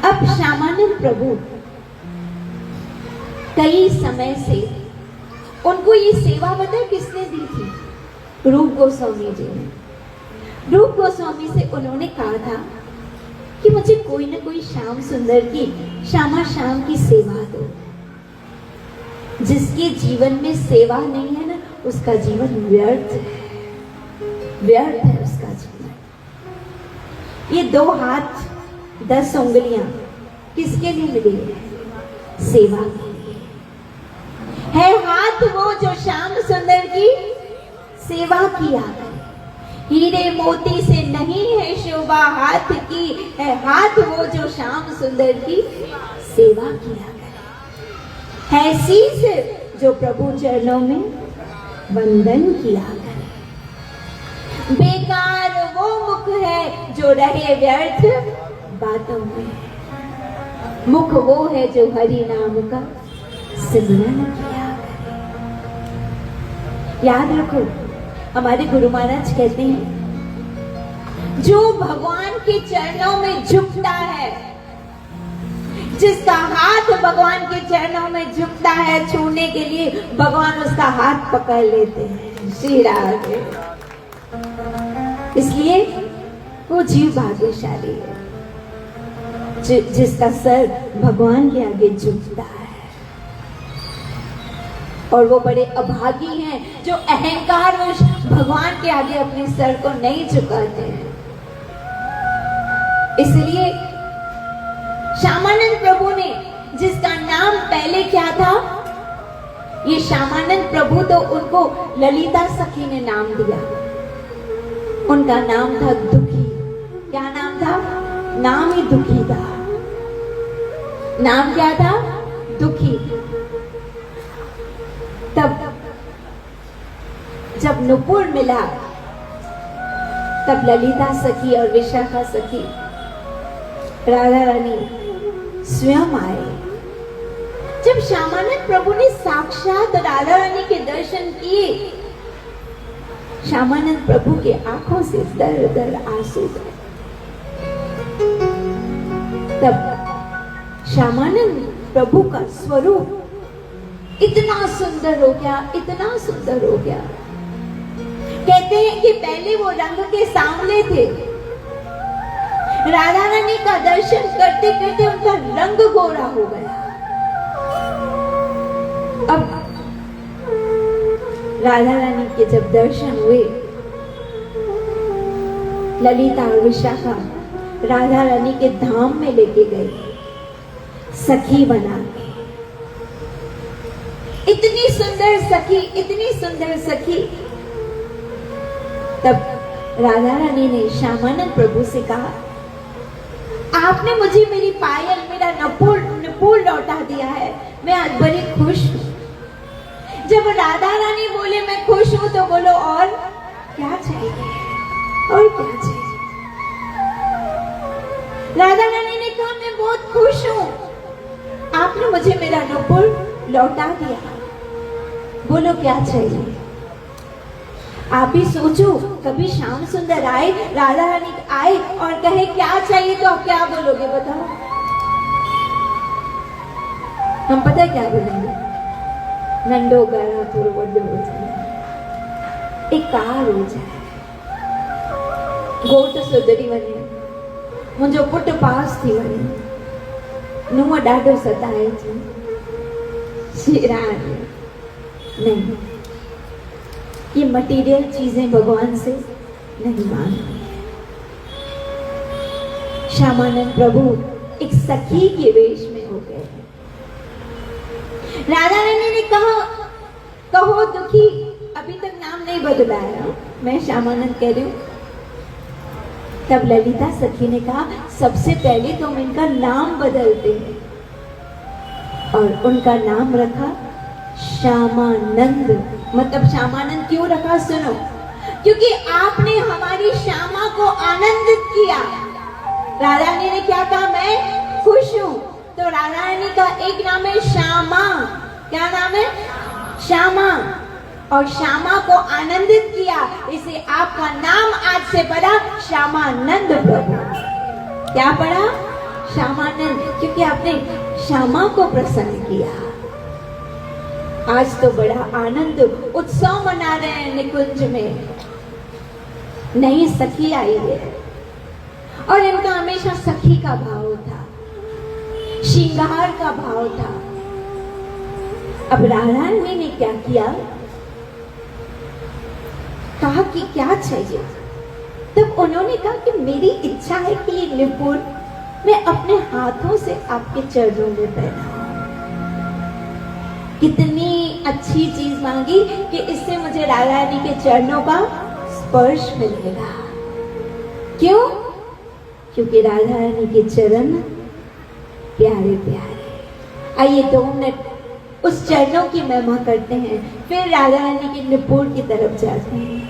अब श्यामानंद प्रभु कई समय से उनको ये सेवा पता किसने दी थी? रूप गोस्वामी जी ने। रूप गोस्वामी से उन्होंने कहा था कि मुझे कोई ना कोई श्याम सुंदर की श्यामा श्याम की सेवा दो। जिसके जीवन में सेवा नहीं है ना, उसका जीवन व्यर्थ है, व्यर्थ है उसका जीवन। ये 2 हाथ 10 उंगलियां किसके लिए मिली है? सेवा के लिए है। हाथ वो जो श्याम सुंदर की सेवा किया करे। हीरे मोती से नहीं है शोभा हाथ की, है हाथ वो जो श्याम सुंदर की सेवा किया करे। है शीश जो प्रभु चरणों में वंदन किया करे। बेकार वो मुख है जो रहे व्यर्थ बातों में। मुख वो है जो हरि नाम का सिमरन किया करे। याद रखो, हमारे गुरु महाराज कहते हैं जो भगवान के चरणों में झुकता है, जिसका हाथ भगवान के चरणों में झुकता है छूने के लिए, भगवान उसका हाथ पकड़ लेते हैं। श्री राधे। इसलिए वो जीव भाग्यशाली है जिसका सर भगवान के आगे झुकता है। और वो बड़े अभागी हैं जो अहंकारवश भगवान के आगे अपने सर को नहीं झुकाते हैं। इसलिए श्यामानंद प्रभु ने, जिसका नाम पहले क्या था, ये श्यामानंद प्रभु तो उनको ललिता सखी ने नाम दिया। उनका नाम था दुखी। क्या नाम था? नाम ही दुखी था। नाम क्या था? दुखी। तब जब नुपुर मिला, तब ललिता सखी और विशाखा सखी, राधा रानी स्वयं आए। जब श्यामानंद प्रभु ने साक्षात राधा रानी के दर्शन किए, श्यामानंद प्रभु के आंखों से दर दर आंसू गए। तब श्यामानंद प्रभु का स्वरूप इतना सुंदर हो गया, इतना सुंदर हो गया। कहते हैं कि पहले वो रंग के सांवले थे। राधा रानी का दर्शन करते करते उनका रंग गोरा हो गया। अब राधा रानी के जब दर्शन हुए, ललिता और विशाखा राधा रानी के धाम में लेके गए, सखी बना के। इतनी सुंदर सखी, इतनी सुंदर सखी। तब राधा रानी ने श्यामानंद प्रभु से कहा, आपने मुझे मेरी पायल, मेरा नुपुर लौटा दिया है, मैं आज बड़ी खुश हूँ। जब राधा रानी बोले मैं खुश हूँ, तो बोलो और क्या चाहिए, और क्या चाहिए। राधा रानी ने कहा मैं बहुत खुश हूँ, आपने मुझे मेरा नुपुर लौटा दिया, बोलो क्या चाहिए। आप ही सोचो, कभी श्याम सुंदर आए, राधा रानी आए और कहे क्या चाहिए, तो आप क्या बोलोगे बताओ? हम पता है क्या बोलेंगे? नंडो गरा थोड़ा बड़ो हो जाए, एक कार हो जाए, घोट सुधरी वने, मुझो पुट पास थी वने, नुआ डाडो सताए थी। श्रीराम नहीं, ये मटीरियल चीजें भगवान से नहीं मांगती है। श्यामानंद प्रभु एक सखी के वेश में हो गए। राधा रानी ने कहा, कहो दुखी, अभी तक नाम नहीं बदला है, मैं श्यामानंद कह रही हूं। तब ललिता सखी ने कहा, सबसे पहले तो हम इनका नाम बदलते हैं, और उनका नाम रखा श्यामानंद। मतलब श्यामानंद क्यों रखा सुनो, क्योंकि आपने हमारी श्यामा को आनंदित किया। राधा रानी ने क्या कहा, मैं खुश हूं, तो राधा रानी का एक नाम है श्यामा। क्या नाम है? श्यामा। और श्यामा को आनंदित किया, इसे आपका नाम आज से पड़ा श्यामानंद प्रभु। क्या पड़ा? श्यामानंद। क्योंकि आपने श्यामा को प्रसन्न किया। आज तो बड़ा आनंद उत्सव मना रहे हैं निकुंज में। नई सखी आई है और इनका हमेशा सखी का भाव था, श्रृंगार का भाव था। अब राधा रानी ने क्या किया, कहा कि क्या चाहिए। तब उन्होंने कहा कि मेरी इच्छा है कि ये निपुण मैं अपने हाथों से आपके चरणों में पहनाऊं। कितनी अच्छी चीज मांगी कि इससे मुझे राधा रानी के चरणों का स्पर्श मिलेगा। क्यों? क्योंकि राधा रानी के चरण प्यारे प्यारे। आइए 2 मिनट उस चरणों की महिमा करते हैं, फिर राधा रानी के निपुण की तरफ जाते हैं।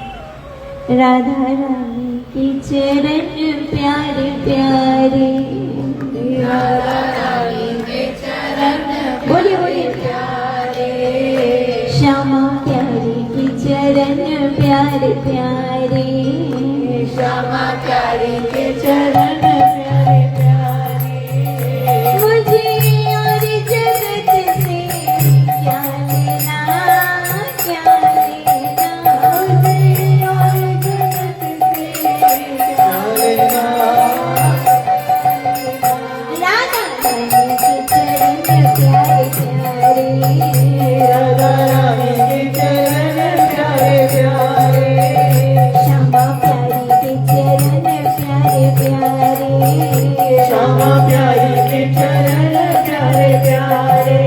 राधा रानी के चरण प्यारे प्यारे, राधा रानी के चरण बोलिए बोलिए प्यारे, श्यामा प्यारी के चरण प्यारे प्यारे, श्यामा प्यारी के चरण प्यारे प्यारे। मुझे और जगत से क्या लेना, क्या लेना, मुझे और जगत से क्या लेना। राधा रानी के चरण प्यारे प्यारे, राधा रानी के चरण प्यारे प्यारे, श्यामा प्यारी के चरण प्यारे प्यारे, श्यामा प्यारी के चरण प्यारे प्यारे।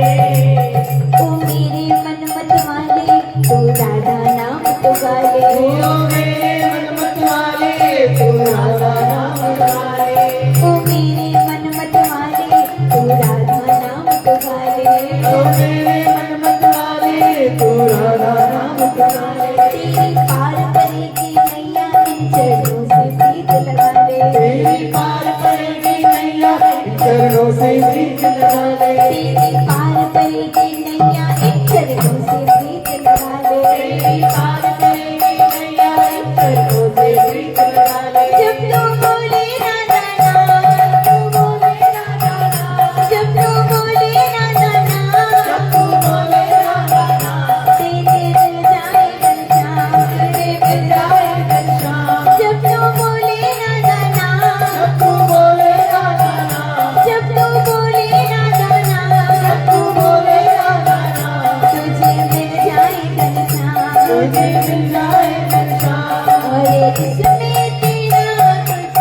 ओ मेरे मन मत वाले तू राधा नाम तो गाले, ओ मेरे मन मत वाले तू राधा नाम गाले, ओ मेरे मन मत वाले तू राधा नाम तो गाले, ओ मेरे मन मत वाले तू राधा नाम तो गाले। तेरी पार परेगी नैया इन चरणों से प्रीत लगा ले, तेरी पार परेगी नैया इन चरणों से प्रीत लगा ले, तेरी पार परेगी नैया इन चरणों से प्रीत लगा ले, तेरी पार परेगी नैया इन चरणों से प्रीत लगा ले। जब तू बोले राधा नाम, तू बोले राधा नाम, जब तू बोले राधा नाम, जब तू बोले राधा नाम, तेरे दिल जाए घनश्याम, तेरे दिल जाए घनश्याम। जब तू बोले राधा नाम, जब तू बोले राधा नाम, जब तू बोले राधा नाम, जब तू बोले राधा नाम, तुझे मिल जाए घनश्याम, तुझे मिल जाए घनश्याम। और इसमें तेरा कुछ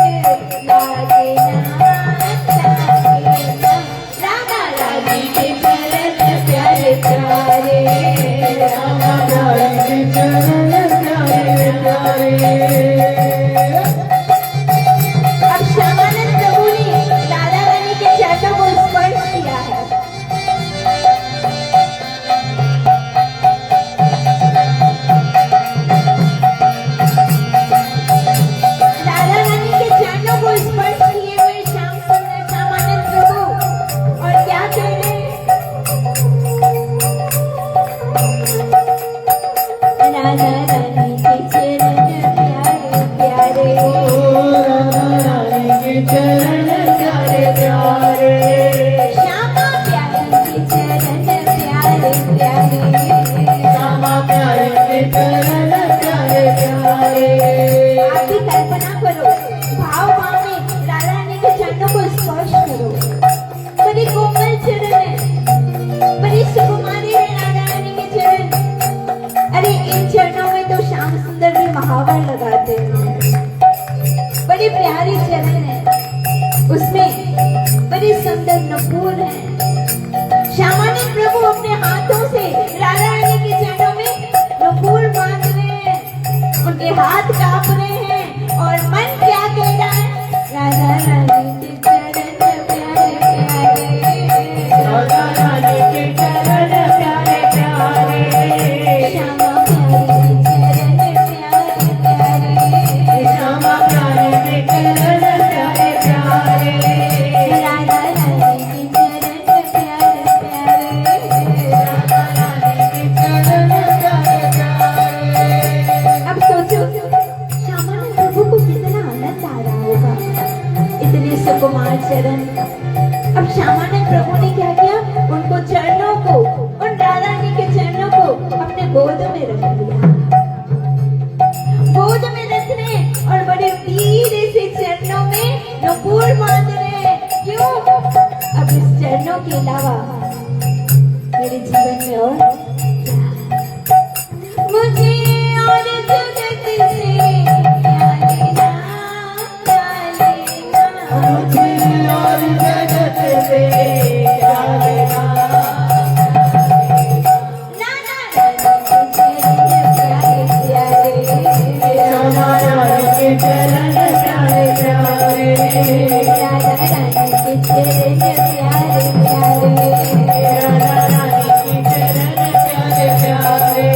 लागे ना, लागे ना। राधा रानी के चरण प्यारे प्यारे, राधा रानी के चरण प्यारे प्यारे। अब श्यामानंद प्रभु ने राधा रानी के चरणों को स्पर्श किया है। राधा रानी के चरणों को स्पर्श किए हुए श्याम सुंदर श्यामानंद प्रभु और क्या कह रहे हैं? राधा रानी के चरण प्यारे प्यारे, राधा रानी के चरण प्यारे प्यारे, श्यामा प्यारी के चरण प्यारे प्यारे, श्यामा प्यारी के चरण प्यारे प्यारे। आप भी कल्पना करो, भाव में राधा रानी के चरणों को स्पर्श करो। बड़ी कोमल चरण है, बड़ी सुकुमारी है राधा रानी के चरण। अरे इन चरणों में तो श्याम सुंदर भी महावर लगाते हैं। बड़ी प्यारी चरण है, उसमें बड़ी सुंदर नूपुर है। श्यामानंद प्रभु अपने हाथों से राधा रानी के चरणों में नूपुर बांध रहे हैं, उनके हाथ कांप रहे हैं और मन क्या कह रहा है? राधा रानी के चरण प्यारे प्यारे, राधा रानी के चरण प्यारे प्यारे, श्यामा प्यारी के चरण प्यारे प्यारे, श्यामा प्यारी के चरण प्यारे प्यारे, राधा रानी के चरण प्यारे प्यारे, राधा रानी के चरण प्यारे प्यारे। अब सोचो श्यामानंद प्रभु को कितना आनंद आ रहा होगा। इतने के अलावा मेरे जीवन में और मुझे और जगत से क्या लेना, मुझे और जगत से क्या लेना। श्यामा रानी के चरण प्यारे प्यारे, राधा रानी के चरण प्यारे प्यारे, राधा रानी के चरण प्यारे प्यारे।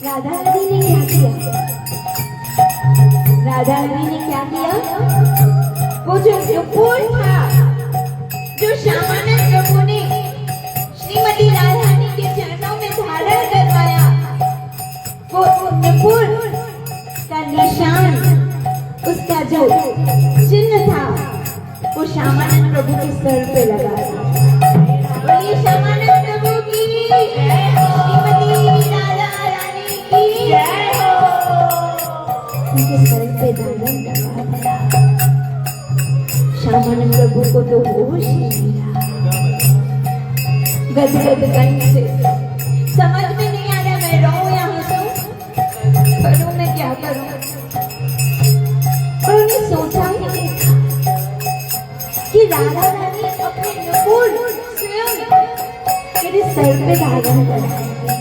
राधा रानी ने क्या किया? राधा रानी ने क्या किया? वो जो फूल था जो श्यामानंद प्रभु ने श्रीमती राधा रानी के चरणों में धारण करवाया, वो फूल का निशान, उसका जो चिन्ह था, वो श्यामानंद प्रभु के सर पे लगा था। बोलिए श्यामानंद प्रभु की, श्रीमती राधा रानी की जय हो। उनके सर पे धारण करवा दिया। श्यामानंद प्रभु को तो होश ही नहीं रहा, गदगद कंठ से समझ में नहीं आ रहा मैं रोऊं या हंसूं, करूं मैं क्या करूं। और उन्हें सोचा ही नहीं था कि राधा रानी अपने नुपुर स्वयं मेरे सर पे धारण कराएंगे।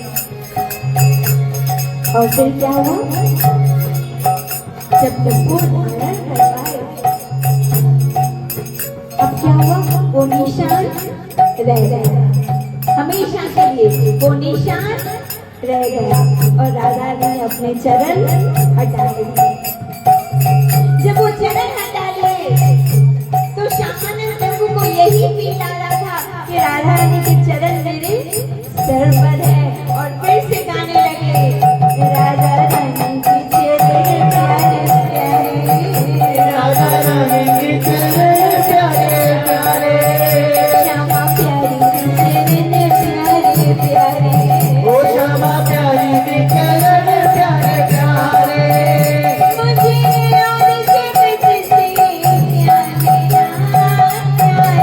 और फिर क्या हुआ? जब नुपुर धारण करवाए, अब क्या हुआ? वो निशान रह गया, हमेशा के लिए वो निशान रह गया। और राधा ने अपने चरण हटा लिए। जब वो चरण हटा लिए तो श्यामानंद प्रभु को यही फील आ रहा था कि राधा रानी के चरण मेरे सर पर है। और फिर से गाने लगे, राधा रानी के चरण प्यारे प्यारे, राधा रानी के चरण प्यारे प्यारे, श्यामा प्यारी के चरण प्यारे प्यारे, ओ श्यामा प्यारी के चरण प्यारे प्यारे। मुझे और जगत से क्या लेना, क्या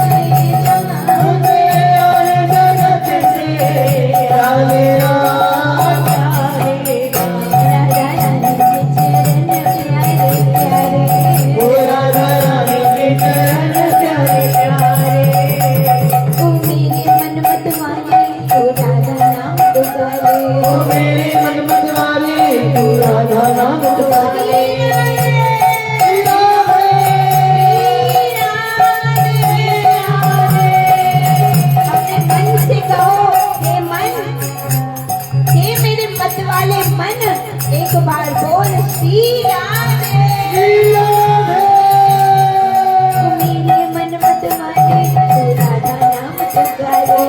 लेना, मुझे और जगत से क्या लेना, क्या लेना। राधा रानी के चरण प्यारे प्यारे, ओ राधा रानी के चरण प्यारे प्यारे, ओ मेरे मन मत माने तो राधा नाम पुकारे, ओ मेरे मन मत वाले तू राधा नाम पुकारे। अपने मन से कहो, हे मन, हे मेरे मत वाले मन, एक बार बोल श्री राधे। ओ मेरे मन मत माने तो राधा नाम पुकारे, ओ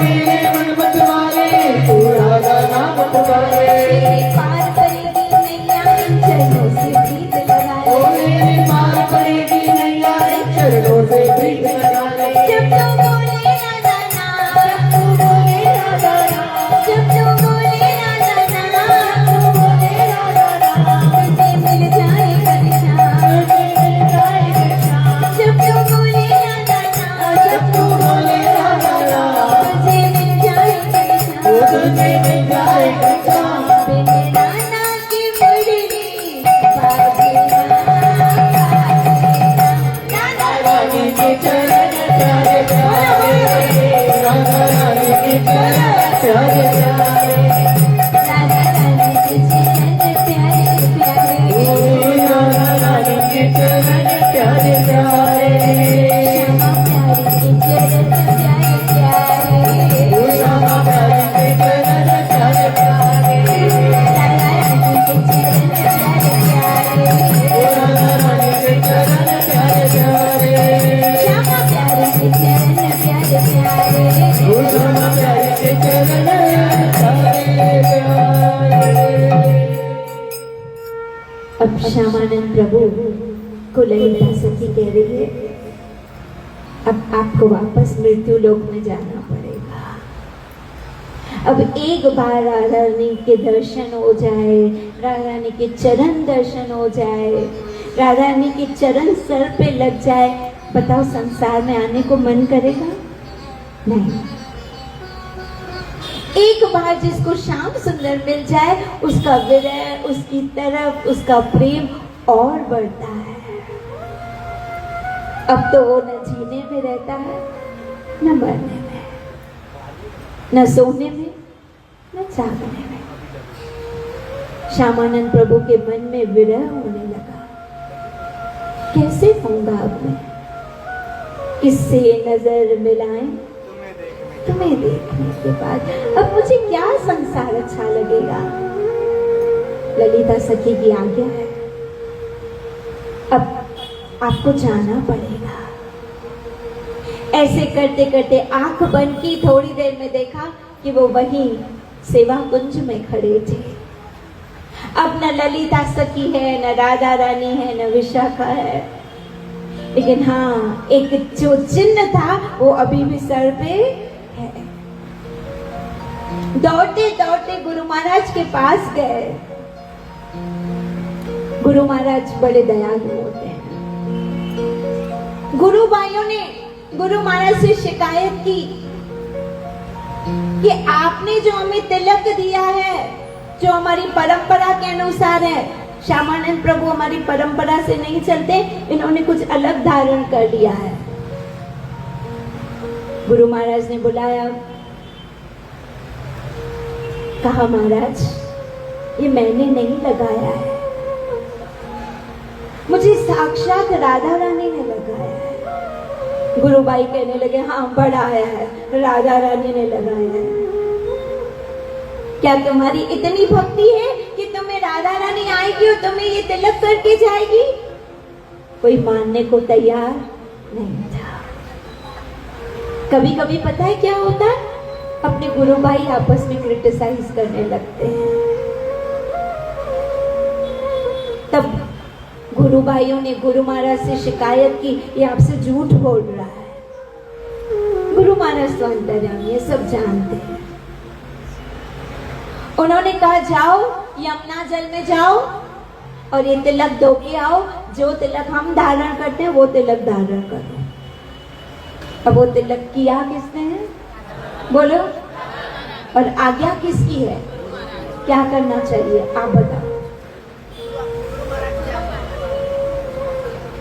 मेरे मन मत वाले तू राधा नाम पुकारे। तेरे पार करेगी नैया इन चरणों से प्रीत लगा ओ ले। मेरे पार पड़ेगी नैया इन चरणों से प्रीत लगा ले। जब तू बोले राधा नाम, जब तू बोले राधा नाम, जब तू बोले राधा नाम, तू बोले राधा नाम, तुझे मिल जाएगा निशान, तुझे मिल जाएगा निशान। जब तू बोले राधा नाम, जब तू बोले राधा नाम, तुझे मिल जाएगा ओ निशान, तुझे मिल जाएगा निशान। बिन राधा की मुरली बाजेगा, राधा रानी के चरण प्यारे प्यारे, राधा रानी के चरण प्यारे प्यारे, राधा रानी के चरण प्यारे प्यारे, ओ राधा रानी के चरण प्यारे प्यारे, श्यामा प्यारी के चरण प्यारे प्यारे, ओ श्यामा प्यारी के चरण प्यारे प्यारे, राधा रानी के चरण प्यारे प्यारे, ओ राधा रानी के चरण प्यारे प्यारे, श्यामा प्यारी के चरण प्यारे प्यारे, ओ श्यामा प्यारी के चरण प्यारे प्यारे। अब श्यामानंद प्रभु को ललिता सखी कह रही है, अब आपको वापस मृत्यु लोक में जाना पड़ेगा। अब एक बार राधा रानी के दर्शन हो जाए, राधा रानी के चरण दर्शन हो जाए, राधा रानी के चरण सर पे लग जाए, बताओ संसार में आने को मन करेगा? नहीं। एक बार जिसको श्याम सुंदर मिल जाए, उसका विरह, उसकी तरफ उसका प्रेम और बढ़ता है। अब तो वो न जीने में रहता है, न मरने में, न सोने में, न जागने में। श्यामानंद प्रभु के मन में विरह होने लगा। कैसे होऊंगा अब मैं? किससे नजर मिलाएं तुम्हें देखने के बाद? अब मुझे क्या संसार अच्छा लगेगा? ललिता सखी की आज्ञा है, अब आपको जाना पड़ेगा। ऐसे करते करते आंख बंद की, थोड़ी देर में देखा कि वो वहीं सेवा कुंज में खड़े थे। अब न ललिता सखी है, न राधा रानी है, न विशाखा है, लेकिन हाँ, एक जो चिन्ह था वो अभी भी सर पे है। दौड़ते दौड़ते गुरु महाराज के पास गए। गुरु महाराज बड़े दयालु होते हैं। गुरु भाइयों ने गुरु महाराज से शिकायत की कि आपने जो हमें तिलक दिया है, जो हमारी परंपरा के अनुसार है, श्यामानंद प्रभु हमारी परंपरा से नहीं चलते, इन्होंने कुछ अलग धारण कर लिया है। गुरु महाराज ने बुलाया, कहा महाराज ये मैंने नहीं लगाया है, मुझे साक्षात राधा रानी ने लगाया है। गुरुबाई कहने लगे, हाँ बड़ा आया है, राधा रानी ने लगाया है। क्या तुम्हारी इतनी भक्ति है कि तुम्हें राधा रानी आएगी और तुम्हें ये तिलक करके जाएगी? कोई मानने को तैयार नहीं था। कभी कभी पता है क्या होता है, अपने गुरु भाई आपस में क्रिटिसाइज करने लगते हैं। तब गुरु भाइयों ने गुरु महाराज से शिकायत की, ये आपसे झूठ बोल रहा है। गुरु महाराज तो अंतर्यामी है, सब जानते हैं। उन्होंने कहा जाओ यमुना जल में जाओ और ये तिलक दो के आओ, जो तिलक हम धारण करते हैं वो तिलक धारण करो। अब वो तिलक किया किसने है? बोलो। और आज्ञा किसकी है? क्या करना चाहिए आप बताओ।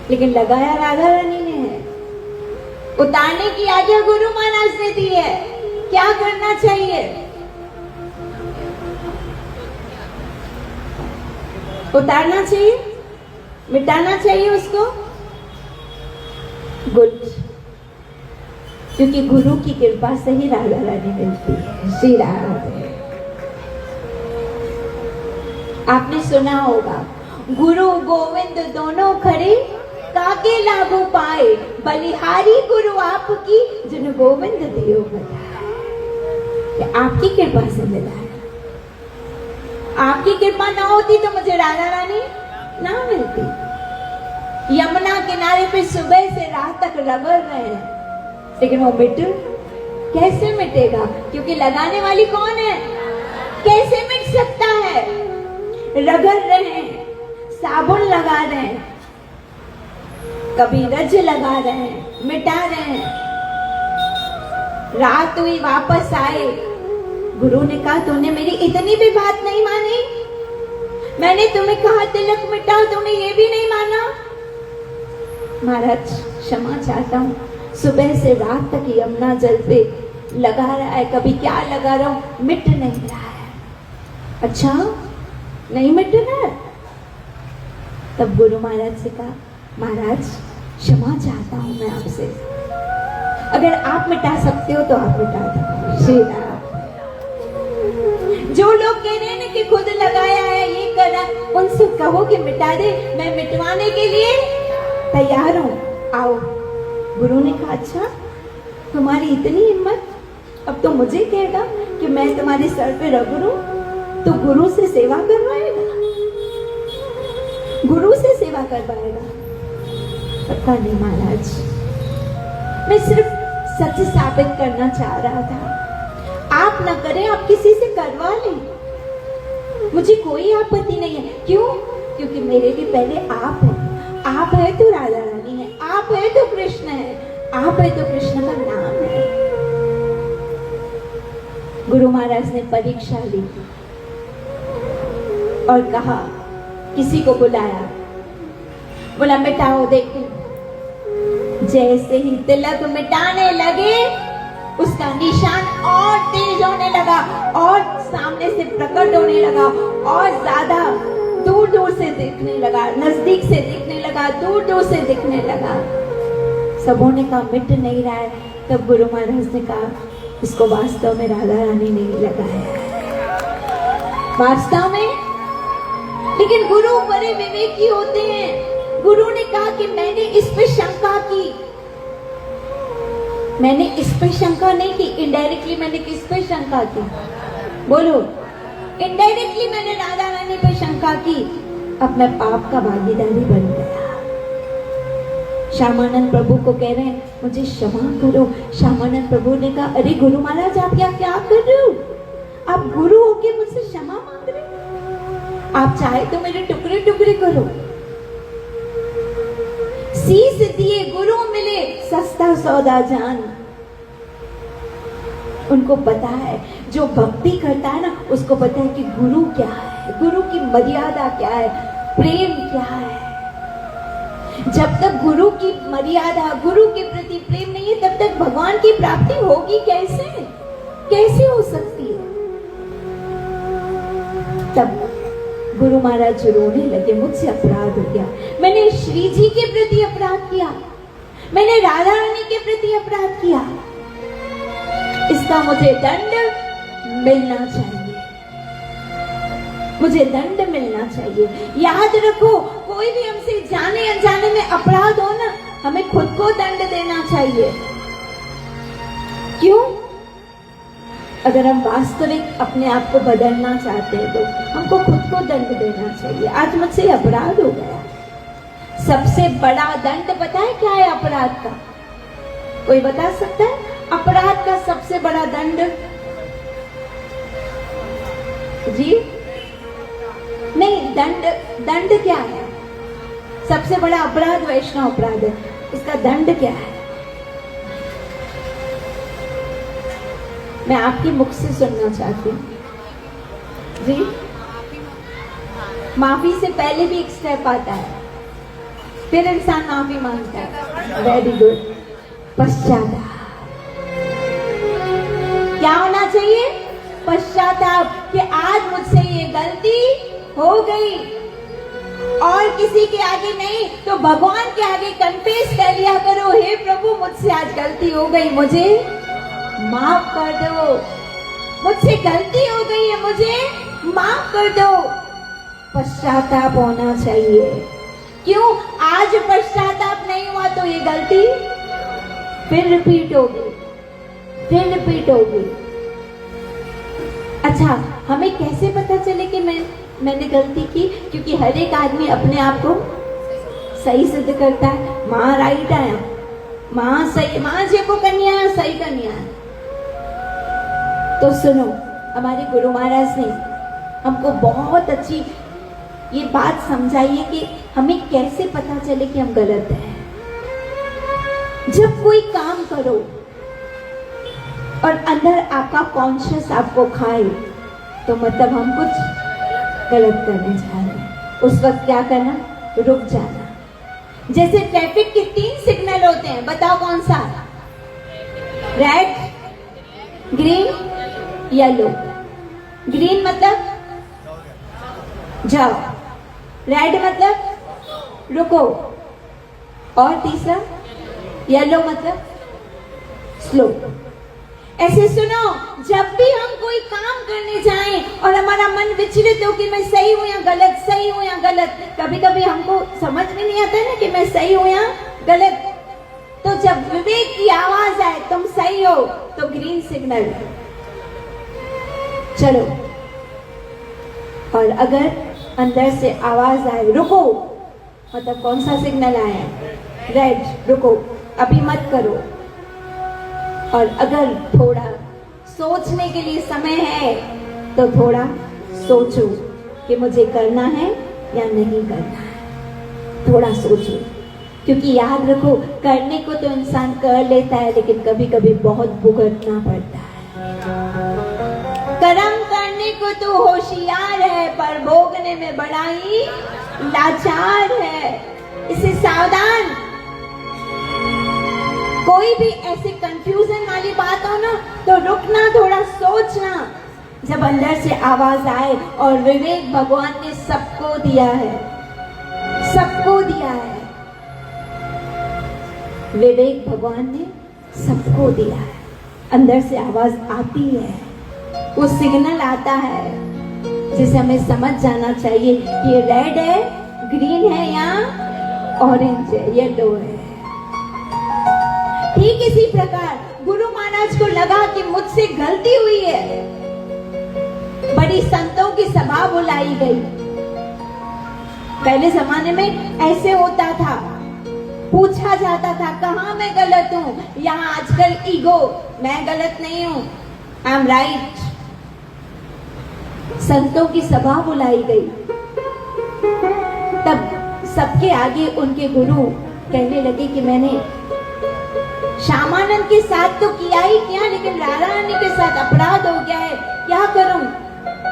लेकिन लगाया राधा रानी ने है। उतारने की आज्ञा गुरु महाराज ने दी है। क्या करना चाहिए? उतारना चाहिए, मिटाना चाहिए उसको। गुड, क्योंकि गुरु की कृपा से ही राधा रानी मिलती है। श्री राधे। आपने सुना होगा, गुरु गोविंद दोनों खड़े, काके लागू पाए, बलिहारी गुरु आपकी, जिन गोविंद दियो बताए। आपकी कृपा से मिला है। आपकी कृपा ना होती तो मुझे राधा रानी ना मिलती। यमुना किनारे पे सुबह से रात तक रगड़ रहे हैं, लेकिन वो कैसे मिटेगा? क्योंकि लगाने वाली कौन है? कैसे मिट सकता है? रगड़ रहे हैं, साबुन लगा रहे हैं, कभी रज लगा रहे हैं, मिटा रहे हैं। रात हुई, वापस आए। गुरु ने कहा, तूने मेरी इतनी भी बात नहीं मानी? मैंने तुम्हें कहा तिलक मिटाओ, तुमने ये भी नहीं माना? महाराज क्षमा चाहता हूँ, सुबह से रात तक यमुना जल पे लगा रहा है, कभी क्या लगा रहा हूँ, मिट नहीं रहा है। अच्छा नहीं मिट रहा है? तब गुरु महाराज से कहा, महाराज क्षमा चाहता हूँ मैं आपसे, अगर आप मिटा सकते हो तो आप मिटा दो। श्री राम। जो लोग कह रहे हैं कि खुद लगाया है, ये करा, उनसे कहो कि मिटा दे, मैं मिटवाने के लिए तैयार हूँ, आओ। गुरु ने कहा, अच्छा तुम्हारी इतनी हिम्मत, अब तो मुझे कहेगा कि मैं तुम्हारे सर पे रगड़ूं, तो गुरु से सेवा करवाएगा? गुरु से सेवा करवाएगा? पता नहीं महाराज, मैं सिर्फ सच साबित करना चाह रहा था। आप न करें, आप किसी से करवा लें, मुझे कोई आपत्ति नहीं है। क्यों? क्योंकि मेरे लिए पहले आप हैं। आप है तो राधा रानी है, आप है तो कृष्ण है, आप है तो कृष्ण का नाम है। गुरु महाराज ने परीक्षा ली और कहा, किसी को बुलाया, बोला मिटाओ देखो। जैसे ही तिलक मिटाने लगे उसका निशान और तेज होने लगा और सामने से प्रकट होने लगा और ज्यादा दूर दूर से दिखने लगा, नजदीक से दिखने लगा, दूर दूर से दिखने लगा। सबों ने कहा मिट नहीं रहा है। तब गुरु महाराज ने कहा, इसको वास्तव में राधा रानी ने लगाया है, वास्तव में। लेकिन गुरु बड़े विवेकी होते हैं। गुरु ने कहा कि मैंने इस पे शंका की, मैंने इस पे शंका नहीं की, इनडायरेक्टली मैंने किस पे शंका की, बोलो। इनडायरेक्टली मैंने राधा रानी पे शंका की, अब मैं पाप का भागीदारी बन गया। श्यामानंद प्रभु को कह रहे हैं, मुझे क्षमा करो। श्यामानंद प्रभु ने कहा, अरे गुरु महाराज आप क्या कर रहे हो? आप गुरु होके मुझसे क्षमा मांग रहे हो? आप चाहे तो मेरे टुकड़े टुकड़े करो। शीश दिए गुरु मिले, सस्ता सौदा जान। उनको पता है, जो भक्ति करता है ना, उसको पता है कि गुरु क्या है, गुरु की मर्यादा क्या है, प्रेम क्या है। जब तक गुरु की मर्यादा, गुरु के प्रति प्रेम नहीं है, तब तक भगवान की प्राप्ति होगी कैसे? कैसे हो सकती है? तब गुरु महाराज रोने लगे, मुझसे अपराध हो गया, मैंने श्री जी के प्रति अपराध किया, मैंने राधा रानी के प्रति अपराध किया, इसका मुझे दंड मिलना चाहिए, मुझे दंड मिलना चाहिए। याद रखो, कोई भी हमसे जाने अनजाने में अपराध हो ना, हमें खुद को दंड देना चाहिए। क्यों? अगर हम वास्तविक अपने आप को बदलना चाहते हैं तो हमको खुद को दंड देना चाहिए। आज मुझसे अपराध हो गया। सबसे बड़ा दंड पता है क्या है अपराध का? कोई बता सकता है? अपराध का सबसे बड़ा दंड? जी नहीं, दंड क्या है? सबसे बड़ा अपराध वैष्णव अपराध है, इसका दंड क्या है? मैं आपके मुख से सुनना चाहती हूँ। जी, माफी से पहले भी एक स्टेप आता है, फिर इंसान माफी मांगता है। Very good. पश्चाताप। क्या होना चाहिए? पश्चाताप, कि आज मुझसे ये गलती हो गई, और किसी के आगे नहीं तो भगवान के आगे कन्फेस कर लिया करो, हे प्रभु मुझसे आज गलती हो गई, मुझे माफ कर दो, मुझसे गलती हो गई है, मुझे माफ कर दो। पश्चाताप होना चाहिए। क्यों? आज पश्चाताप नहीं हुआ तो ये गलती फिर रिपीट होगी, फिर रिपीट होगी। अच्छा, हमें कैसे पता चले कि मैंने गलती की? क्योंकि हर एक आदमी अपने आप को सही सिद्ध करता है। माँ राइट आया, माँ सही, माँ जेको कन्या सही कन्या। तो सुनो, हमारे गुरु महाराज ने हमको बहुत अच्छी ये बात समझाई है कि हमें कैसे पता चले कि हम गलत हैं। जब कोई काम करो और अंदर आपका कॉन्शियस आपको खाए, तो मतलब हम कुछ गलत करने जा रहे हैं। उस वक्त क्या करना? रुक जाना। जैसे ट्रैफिक के 3 सिग्नल होते हैं, बताओ कौन सा? Red, green, yellow. ग्रीन मतलब जाओ, रेड मतलब रुको, और तीसरा येलो मतलब स्लो। ऐसे सुनो, जब भी हम कोई काम करने जाएं और हमारा मन विचलित हो कि मैं सही हूं या गलत, सही हूं या गलत, कभी कभी हमको समझ में नहीं आता है ना कि मैं सही हूं या गलत। तो जब विवेक की आवाज आए तुम सही हो, तो ग्रीन सिग्नल चलो, और अगर अंदर से आवाज आए रुको, मतलब कौन सा सिग्नल आया? रेड, रुको, अभी मत करो। और अगर थोड़ा सोचने के लिए समय है तो थोड़ा सोचो कि मुझे करना है या नहीं करना है, थोड़ा सोचो। क्योंकि याद रखो, करने को तो इंसान कर लेता है, लेकिन कभी कभी बहुत भुगतना पड़ता है। कर्म करने को तो होशियार है, पर भोगने में बड़ा ही लाचार है। इससे सावधान। कोई भी ऐसे कंफ्यूजन वाली बात हो ना, तो रुकना, थोड़ा सोचना। जब अंदर से आवाज आए, और विवेक भगवान ने सबको दिया है, सबको दिया है। विवेक भगवान ने सबको दिया है। अंदर से आवाज आती है, वो सिग्नल आता है जिसे हमें समझ जाना चाहिए कि ये रेड है, ग्रीन है या ऑरेंज है, येलो है। ठीक इसी प्रकार गुरु महाराज को लगा कि मुझसे गलती हुई है। बड़ी संतों की सभा बुलाई गई। पहले जमाने में ऐसे होता था, पूछा जाता था कहाँ मैं गलत हूँ। यहाँ आजकल ईगो, मैं गलत नहीं हूँ, आई एम राइट। संतों की सभा बुलाई गई। तब सबके आगे उनके गुरु कहने लगे कि मैंने श्यामानंद के साथ तो किया ही किया, लेकिन राधा रानी के साथ अपराध हो गया है, क्या करूं।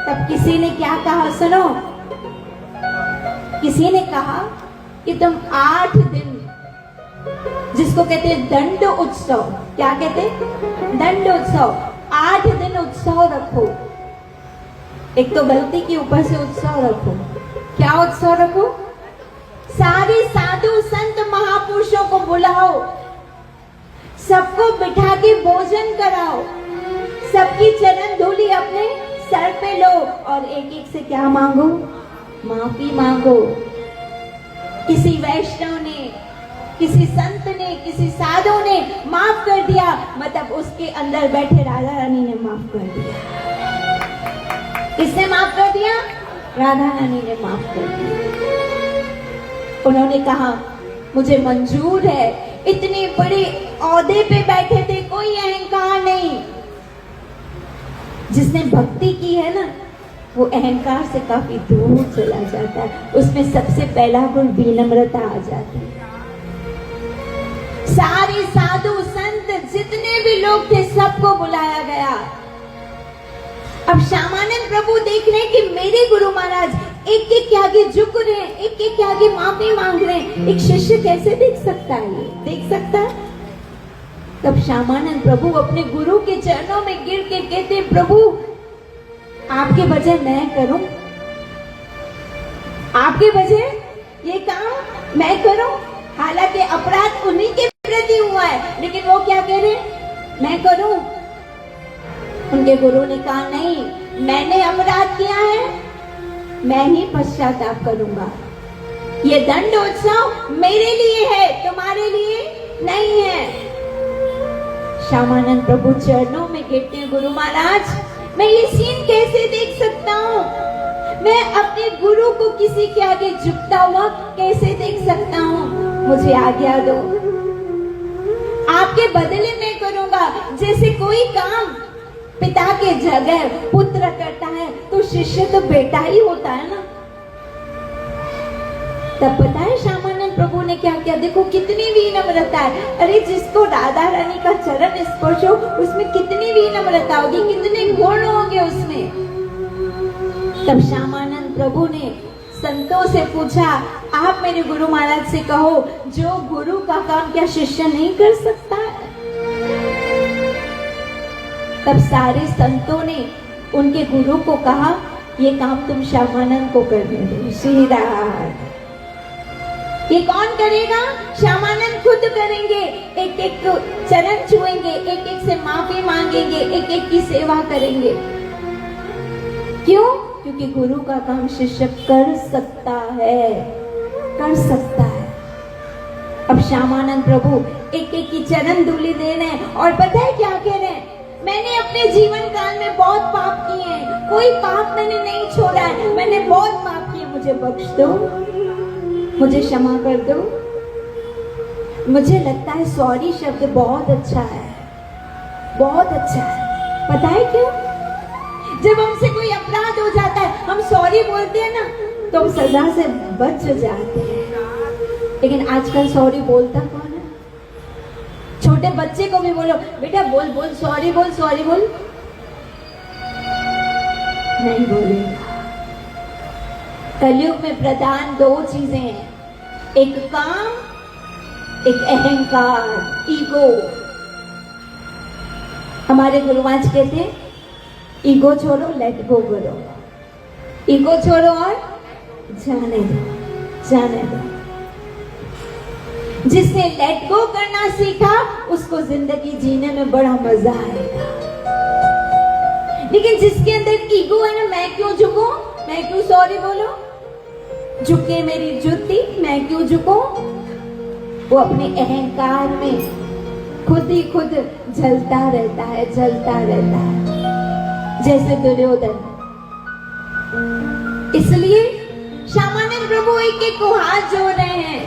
तब किसी ने क्या कहा, सुनो। किसी ने कहा कि तुम 8 दिन, जिसको कहते हैं दंड उत्सव, क्या कहते हैं, दंड उत्सव, 8 दिन उत्सव रखो। एक तो गलती के ऊपर से उत्सव रखो। क्या उत्सव रखो? सारे साधु संत महापुरुषों को बुलाओ, सबको बिठा के भोजन कराओ, सबकी चरण धूली अपने सर पे लो, और एक एक से क्या मांगो, माफी मांगो। किसी वैष्णव ने, किसी संत ने, किसी साधु ने माफ कर दिया, मतलब उसके अंदर बैठे राधा रानी ने माफ कर दिया। किसने माफ कर दिया? राधा रानी ने माफ कर दिया। उन्होंने कहा मुझे मंजूर है, इतने बड़े औहदे पे बैठे थे, कोई अहंकार नहीं। जिसने भक्ति की है ना, वो अहंकार से काफी दूर चला जाता है। उसमें सबसे पहला गुण विनम्रता आ जाती है। सारे साधु संत जितने भी लोग थे, सबको बुलाया गया। अब श्यामानंद प्रभु देख रहे हैं कि मेरे गुरु महाराज एक एक के आगे झुक रहे हैं, एक एक के आगे माफी मांग रहे हैं। एक शिष्य कैसे देख सकता है, ये देख सकता है? तब श्यामानंद प्रभु अपने गुरु के चरणों में गिर के कहते, प्रभु आपके बजाय मैं करूं, आपके बजाय ये काम मैं करूं। हालांकि अपराध उन्हीं के प्रति हुआ है, लेकिन वो क्या कह रहे, मैं करूं। उनके गुरु ने कहा नहीं, मैंने अपराध किया है, मैं ही पश्चाताप करूंगा। ये दंड उत्सव मेरे लिए है, तुम्हारे लिए नहीं है। श्यामानंद प्रभु चरणों में गिरते हैं, गुरु महाराज मैं ये सीन कैसे देख सकता हूँ? मैं अपने गुरु को किसी के आगे झुकता हुआ कैसे देख सकता हूँ? मुझे आज्ञा दो, आपके बदले में करूंगा। जैसे कोई काम पिता के जगह पुत्र करता है, तो शिष्य तो बेटा ही होता है ना। तब पता है श्यामानंद प्रभु ने क्या किया? देखो कितनी विनम्रता है। अरे जिसको राधा रानी का चरण स्पर्श हो, उसमें कितनी विनम्रता होगी, कितने गुण होंगे उसमें। तब श्यामानंद प्रभु ने संतों से पूछा, आप मेरे गुरु महाराज से कहो, जो गुरु का काम क्या शिष्य नहीं कर सकता है? तब सारे संतों ने उनके गुरु को कहा, ये काम तुम श्यामानंद को करने दो। श्री राम, ये कौन करेगा? श्यामानंद खुद करेंगे। एक एक को चरण छुएंगे, एक एक से माफी मांगेंगे, एक एक की सेवा करेंगे। क्यों? क्योंकि गुरु का काम शिष्य कर सकता है, कर सकता है। अब श्यामानंद प्रभु एक एक की चरण धूली दे रहे हैं, और पता है क्या कह रहे हैं? मैंने अपने जीवन काल में बहुत पाप किए हैं, कोई पाप मैंने नहीं छोड़ा है, मैंने बहुत पाप किए, मुझे बख्श दो, मुझे क्षमा कर दो। मुझे लगता है सॉरी शब्द बहुत अच्छा है, बहुत अच्छा है। पता है क्यों? जब हमसे कोई अपराध हो जाता है, हम सॉरी बोलते हैं ना, तो हम सजा से बच जाते हैं। लेकिन आजकल सॉरी बोलता कौन है? छोटे बच्चे को भी बोलो बेटा बोल बोल सॉरी बोल, सॉरी बोल, नहीं बोलेगा। कलयुग में प्रधान दो चीजें हैं, एक काम, एक अहंकार, ईगो। हमारे गुरुवाच कहते हैं ईगो छोड़ो, लेट गो करो। ईगो छोड़ो और जाने दो, जाने दो। जिसने लेट गो करना सीखा उसको जिंदगी जीने में बड़ा मजा आएगा। लेकिन जिसके अंदर ईगो है ना, मैं क्यों झुकूं, मैं क्यों सॉरी बोलूं, झुके मेरी जूती, मैं क्यों झुकूं, वो अपने अहंकार में खुद ही खुद जलता रहता है, जलता रहता है, जैसे दुर्योधन। इसलिए श्यामानंद प्रभु एक एक को हाथ जोड़ रहे हैं।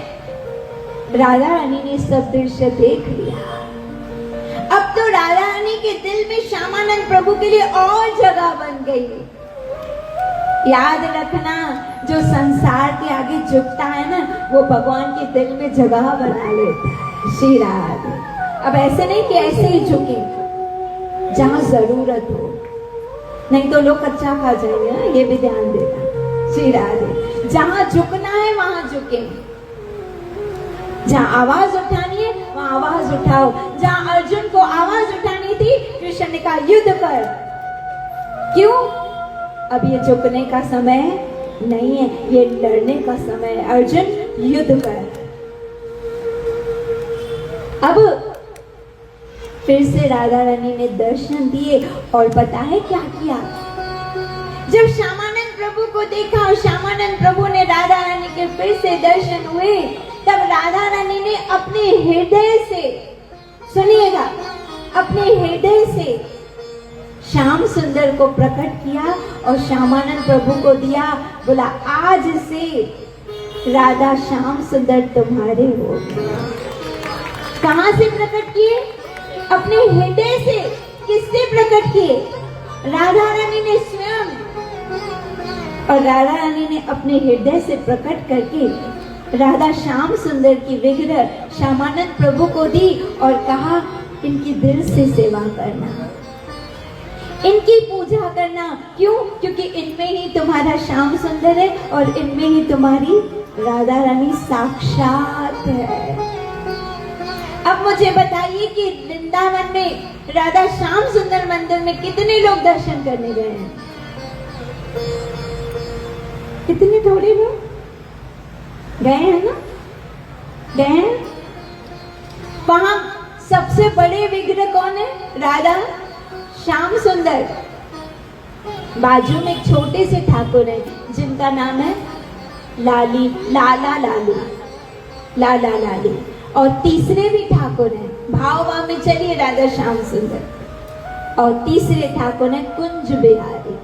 राधा रानी ने सब दृश्य देख लिया। अब तो राधा रानी के दिल में श्यामानंद प्रभु के लिए और जगह बन गई। याद रखना, जो संसार के आगे झुकता है ना, वो भगवान के दिल में जगह बना लेता है। श्री राधे। अब ऐसे नहीं कि ऐसे ही झुके, जहां जरूरत हो, नहीं तो लोग कच्चा खा जाएंगे ना, ये भी ध्यान देना। श्री राधे। जहां झुकना है वहां झुके, जहां आवाज उठानी है वहां आवाज उठाओ। जहां अर्जुन को आवाज उठानी थी, कृष्ण ने कहा युद्ध कर। क्यों? अब ये झुकने का समय नहीं है, ये लड़ने का समय है। अर्जुन युद्ध कर। अब फिर से राधा रानी ने दर्शन दिए और पता है क्या किया? जब श्यामानंद प्रभु को देखा और श्यामानंद प्रभु ने राधा रानी के फिर से दर्शन हुए, तब राधा रानी ने अपने हृदय से, सुनिएगा, अपने हृदय से श्याम सुंदर को प्रकट किया और श्यामानंद प्रभु को दिया। बोला आज से राधा श्याम सुंदर तुम्हारे हो। कहां से प्रकट किए? अपने हृदय से। किससे प्रकट किए? राधा रानी ने स्वयं। और राधा रानी ने अपने हृदय से प्रकट करके राधा श्याम सुंदर की विग्रह श्यामानंद प्रभु को दी और कहा इनकी दिल से सेवा करना, इनकी पूजा करना। क्यों? क्योंकि इनमें ही तुम्हारा श्याम सुंदर है और इनमें ही तुम्हारी राधा रानी साक्षात है। अब मुझे बताइए कि वृंदावन में राधा श्याम सुंदर मंदिर में कितने लोग दर्शन करने गए हैं? कितने? थोड़े लोग गए हैं ना, गए हैं। वहां सबसे बड़े विग्रह कौन है? राधा श्याम सुंदर। बाजू में एक छोटे से ठाकुर है जिनका नाम है लाली, लाला लाली, लाला लाली। और तीसरे भी ठाकुर हैं, भाव भाव में चलिए राधा श्याम सुंदर। और तीसरे ठाकुर हैं कुंज बिहारी।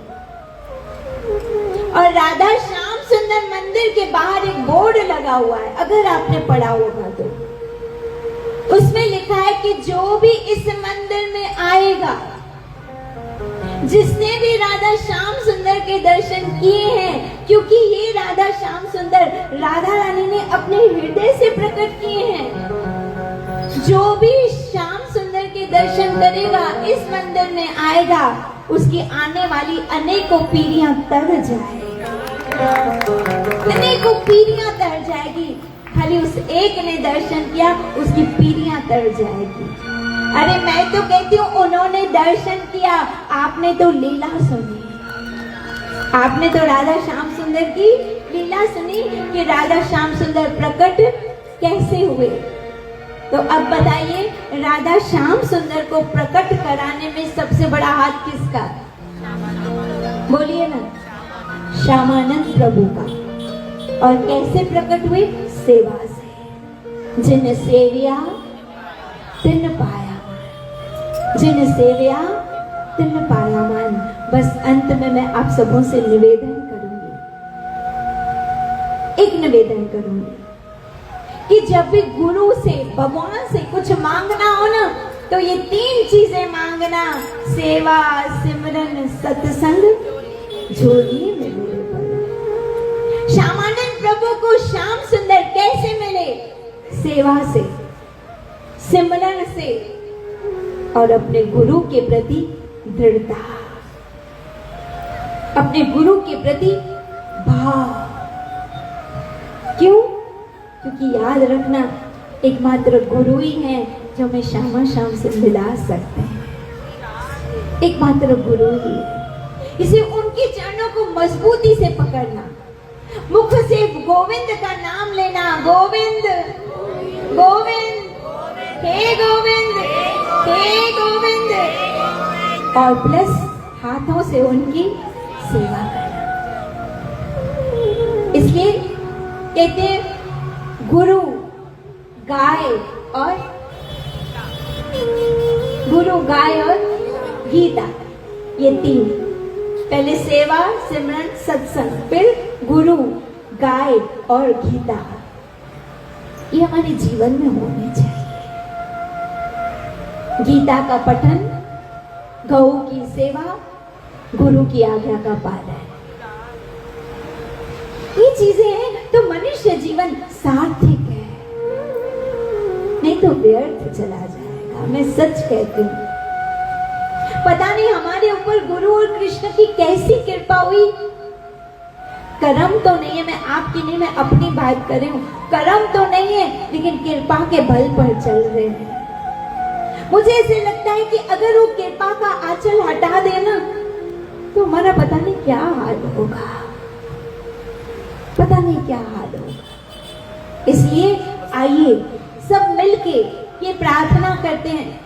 और राधा श्याम सुंदर मंदिर के बाहर एक बोर्ड लगा हुआ है, अगर आपने पढ़ा होगा तो उसमें लिखा है कि जो भी इस मंदिर में आएगा, जिसने भी राधा श्याम सुंदर के दर्शन किए हैं, क्योंकि ये राधा श्याम सुंदर राधा रानी ने अपने हृदय से प्रकट किए हैं, जो भी श्याम सुंदर के दर्शन करेगा, इस मंदिर में आएगा, उसकी आने वाली अनेकों पीढ़ियां तर जाएगी, अनेकों पीढ़ियां तर जाएगी। खाली उस एक ने दर्शन किया, उसकी पीढ़ियां तर जाएगी। अरे मैं तो कहती हूँ उन्होंने दर्शन किया, आपने तो लीला सुनी, आपने तो राधा श्याम सुंदर की लीला सुनी कि राधा श्याम सुंदर प्रकट कैसे हुए। तो अब बताइए, राधा श्याम सुंदर को प्रकट कराने में सबसे बड़ा हाथ किसका? बोलिए ना, श्यामानंद प्रभु का। और कैसे प्रकट हुए? सेवा से। जिन सेविया तिन पाया, जिन सेविया तिन पाया मान। बस अंत में मैं आप सबों से निवेदन करूंगी, एक निवेदन करूंगी कि जब भी गुरु से, भगवान से कुछ मांगना हो ना, तो ये तीन चीजें मांगना: सेवा, सिमरन, सत्संग, झोली में मेरे। श्यामानंद प्रभु को श्याम सुंदर कैसे मिले? सेवा से, सिमरन से और अपने गुरु के प्रति दृढ़ता, अपने गुरु के प्रति भाव। क्यों? क्योंकि याद रखना, एकमात्र गुरु ही है जो हमें शाम शाम से मिला सकते हैं। एकमात्र गुरु ही है। इसे उनके चरणों को मजबूती से पकड़ना, मुख से गोविंद का नाम लेना, गोविंद गोविंद, हे गोविंद, हे गोविंद, और प्लस हाथों से उनकी सेवा करना। इसलिए कहते हैं गुरु, गाय और गीता, ये तीन। पहले सेवा, सिमरन, सत्संग, फिर गुरु, गाय और गीता। ये हमारे जीवन में होने चाहिए। गीता का पठन, गौ की सेवा, गुरु की आज्ञा का पालन, ये चीजें हैं तो मनुष्य जीवन सार्थक है, नहीं तो व्यर्थ चला जाएगा। मैं सच कहती हूँ, पता नहीं हमारे ऊपर गुरु और कृष्ण की कैसी कृपा हुई। कर्म तो नहीं है, मैं आपकी नहीं, मैं अपनी बात कर रही हूँ। कर्म तो नहीं है, लेकिन कृपा के बल पर चल रहे हैं। मुझे ऐसे लगता है कि अगर वो कृपा का आंचल हटा देना तो हमारा पता नहीं क्या हाल होगा, पता नहीं क्या हाल होगा। इसलिए आइए सब मिलके ये प्रार्थना करते हैं,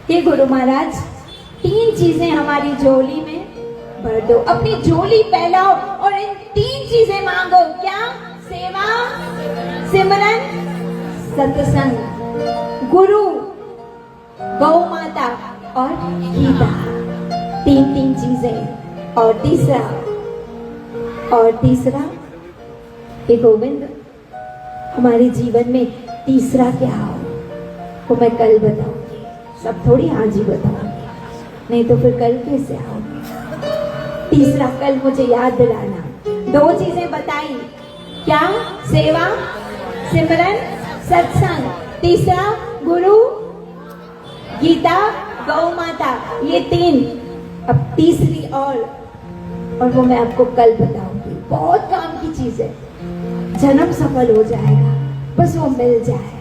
हे गुरु महाराज, तीन चीजें हमारी झोली में भर दो। अपनी झोली फैलाओ और इन तीन चीजें मांगो। क्या? सेवा, सिमरन, सत्संग, गुरु, गौ माता और गीता। तीन चीजें। और तीसरा हे गोविंद, हमारे जीवन में तीसरा क्या हो वो मैं कल बताऊंगी। सब थोड़ी आज ही बताऊंगी, नहीं तो फिर कल कैसे आओगे। तीसरा कल मुझे याद दिलाना। दो चीजें बताई, क्या? सेवा, सिमरन, सत्संग। तीसरा गुरु, गीता, गौ माता। ये तीन। अब तीसरी और वो मैं आपको कल बताऊंगी। बहुत काम की चीज है, जन्म सफल हो जाएगा, बस वो मिल जाए।